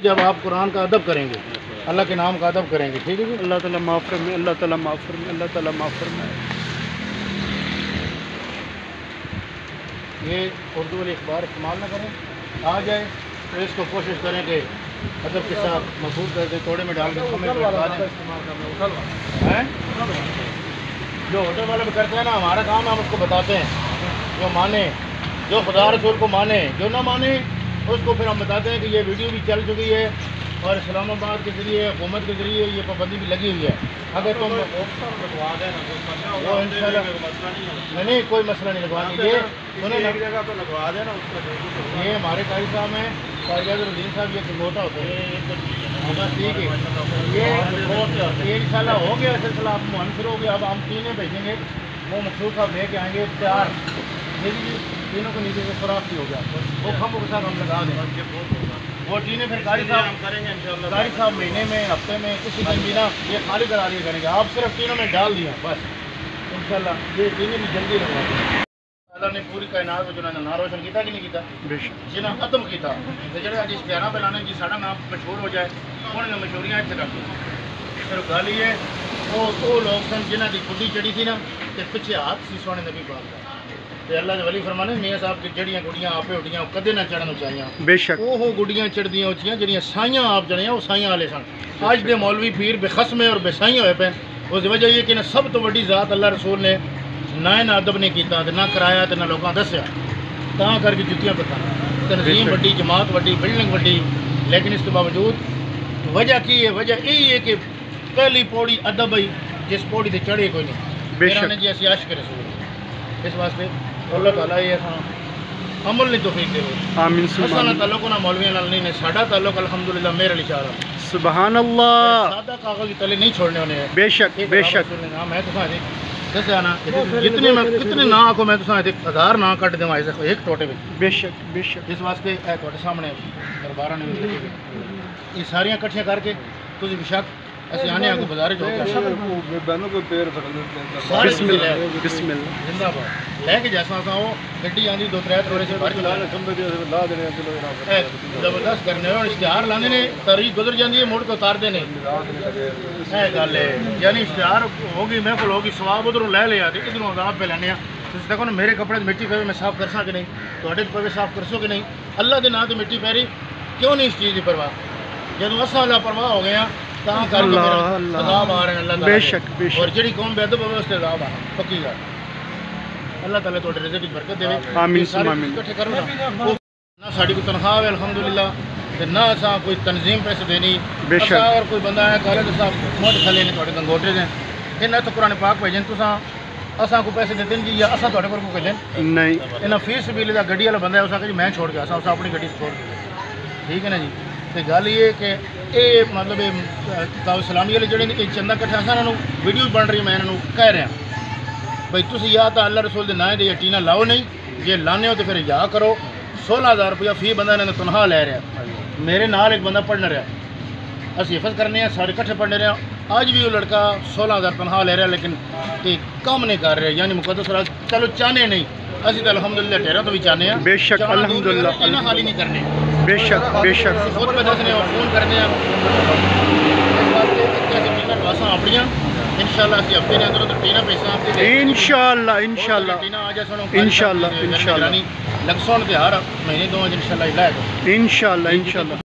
جب آپ قرآن کا ادب کریں گے، اللہ کے نام کا ادب کریں گے، ٹھیک ہے جی؟ اللہ تعالیٰ معاف فرمائے، اللہ تعالیٰ معاف فرمائے، اللہ تعالیٰ معاف فرمائے۔ یہ اردو والی اخبار استعمال نہ کریں، آ جائے تو اس کو کوشش کریں کہ ادب کے ساتھ محفوظ کر کے توڑے میں ڈال کے کھمے پہ لگا دیں۔ جو ہوٹل والے بھی کرتے ہیں نا، ہمارا کام ہے ہم اس کو بتاتے ہیں، جو مانے، جو خدا رسول کو مانے، جو نہ مانے اس کو پھر ہم بتاتے ہیں کہ یہ ویڈیو بھی چل چکی ہے اور اسلام آباد کے ذریعے، حکومت کے ذریعے یہ پابندی بھی لگی ہوئی ہے۔ اگر تم وہ انشاءاللہ نہیں کوئی مسئلہ نہیں لگوا دیں، یہ ہمارے قاری صاحب ہیں، قاری الدین صاحب، یہ کنگوٹا ہوتا ہے، بس ٹھیک ہے، یہ انشاءاللہ ہو گیا سلسلہ، آپ منصر ہو گیا۔ اب ہم ٹینیں بھیجیں گے، وہ مقصود صاحب لے کے آئیں گے تیار، تینوں کو نیچے سے سوراخ بھی ہو گیا، وہ کھمبوں کے ساتھ ہم لگا دیں، وہ ٹینیں پھر قاری صاحب مہینے میں، ہفتے میں، کسی دن بھی نا یہ خالی کرا دیا کریں گے۔ آپ صرف تینوں میں ڈال دیا بس انشاءاللہ، یہ ٹینیں بھی جلدی لگوا دیں۔ اللہ نے پوری کائنات میں جنہوں نے نام روشن کیتا کہ نہیں کیتا، جنہوں ختم کیتا جڑے اج اشتہار پہ لانے جی ساڈا نام مشہور ہو جائے، انہوں نے مشہوریاں اتنے رکھ دیں۔ پھر گل یہ وہ لوگ سن جنہوں کی گڈی چڑھی تھی نا، کہ پیچھے ہاتھ سی سونے نبی پاک کا، تے اللہ دے ولی فرمانے میاں صاحب کی جڑیاں گڈیاں آپے اڈیاں کدے نہ چڑھن چاہیے، بے شک وہ گڈیاں چڑھدیاں اچھیاں جڑیاں سائیاں آپ جڑیاں وہ سائیاں والے سن۔ اج دے مولوی پیر بے خسمے اور بے سائیاں ہوئے پے، اس دی وجہ یہ کہ سب تو وڈی ذات اللہ رسول نے نہ ادب نہیں کیتا، نہ کرایا، نہ لوگوں دسیا، تاں کر کے جتیاں پتہ تنظیم وڈی، جماعت وڈی، بلڈنگ وڈی، لیکن اس کے باوجود وجہ کی ہے؟ وجہ یہی ہے کہ پہلی پوڑی ادب ہے، جس پوڑی تے چڑھے کوئی نہیں، پھر نے جی اسی عاشق رسول، اس واسطے اللہ تعالیٰ یہ عمل نہیں توفیق دے، آمین سبحان اللہ۔ تعلق نہ مولویاں نال نہیں، ساڈا تعلق الحمدللہ میرے علی شاہ، سبحان اللہ، سادہ کاغذ کے تلے نہیں چھوڑنے ہونے ہیں، بے شک بے شک۔ میں تو دسیا نا جتنے میں کتنے نہ آکھو، میں تو 1000 نہ کٹ دوں ایک ٹوٹے میں، بے شک بے شک۔ اس واسطے اے تواڈے سامنے درباراں نے یہ ساریاں کٹھیاں کر کے تسی بشک اسی آنے آگے بازار جو بسم اللہ بسم اللہ، زندہ باد لے کے جیسا تھا وہ گڈی آندی 2-3 تھوڑے سے باہر زبردست کرنے اور اشتہار لاندے نے، تاریخ گزر جاندی ہے، موڑ کے اتار دے نے، اے گل ہے یعنی اشتہار ہوگی میں کو ہوگی سواب ادھروں لے لیا تے ادھروں عذاب پہ لینے۔ تسی دیکھو نا میرے کپڑے مٹی پہ میں صاف کر سا کہ نہیں، تواڈے پہ صاف کر سو کہ نہیں، اللہ دے نام تے مٹی پہ رہی کیوں نہیں اس چیز کی پرواہ؟ جدوں اساں اللہ پرواہ ہو گئے ہیں تاں کر کے عذاب آ رہے ہیں اللہ تعالیٰ، بے شک بے شک، اور جڑی قوم بے ادب ہوے اس تے عذاب آ پکی گل۔ اللہ تعالیٰ تواڈے رزق وچ برکت دے، آمین ثم آمین۔ اکٹھے کرو نا، نہ ساڈی کوئی تنخواہ ہے الحمدللہ، تے نہ اساں کوئی تنظیم پیسے دینی، بے شک۔ اور کوئی بندہ ہے کہے تے صاحب موٹ کھلے نے تواڈے گنگوٹے نے، انہاں تو قرآن پاک بھیجن تساں اساں کو پیسے دیتے جی، یا اساں تواڈے کول کو بھیجن نہیں، انہاں فی سبیل دا گڈی والا بندہ ہے، اساں کہ جی میں چھوڑ گیا، اساں اپنی گڈی چھوڑ کے، ٹھیک ہے نا جی۔ تے گل یہ کہ اے مطلب اسلامی والے جڑے چندہ کٹھا اساں انہاں نوں ویڈیو بن رہی، میں انہاں نوں کہہ رہا بھائی تسی یا تو اللہ رسول دے نام دے یقینا لاؤ، نہیں جے لانے ہو تو پھر یا کرو۔ 16,000 روپیہ فی بندہ انہاں نے تنخواہ لے رہا، میرے نال ایک بندہ پڑھنا رہا، اسی حفظ کرنے ہیں سارے کٹھے پڑھنے رہے ہیں، آج بھی وہ لڑکا 16,000 تنخواہ لے رہا لیکن کام نہیں کر رہے، یعنی مقدس راج چلو چاہنے نہیں، اسی تو الحمدللہ ٹھہرا تو بھی چاہنے ہیں، بے شک الحمدللہ، انہاں حالی نہیں کرنے، بے شک بے شک، خود پہ دسنے اور فون کرنے ہیں، اس واسطے ٹیناں واساں اپنیاں انشاءاللہ اسی ہفتے نے اندر ٹیناں پیسہ آپ کے انشاءاللہ انشاءاللہ ٹیناں آ جائے سنو انشاءاللہ انشاءاللہ لگ سون تہار مہینے دو انشاءاللہ لائے انشاءاللہ انشاءاللہ۔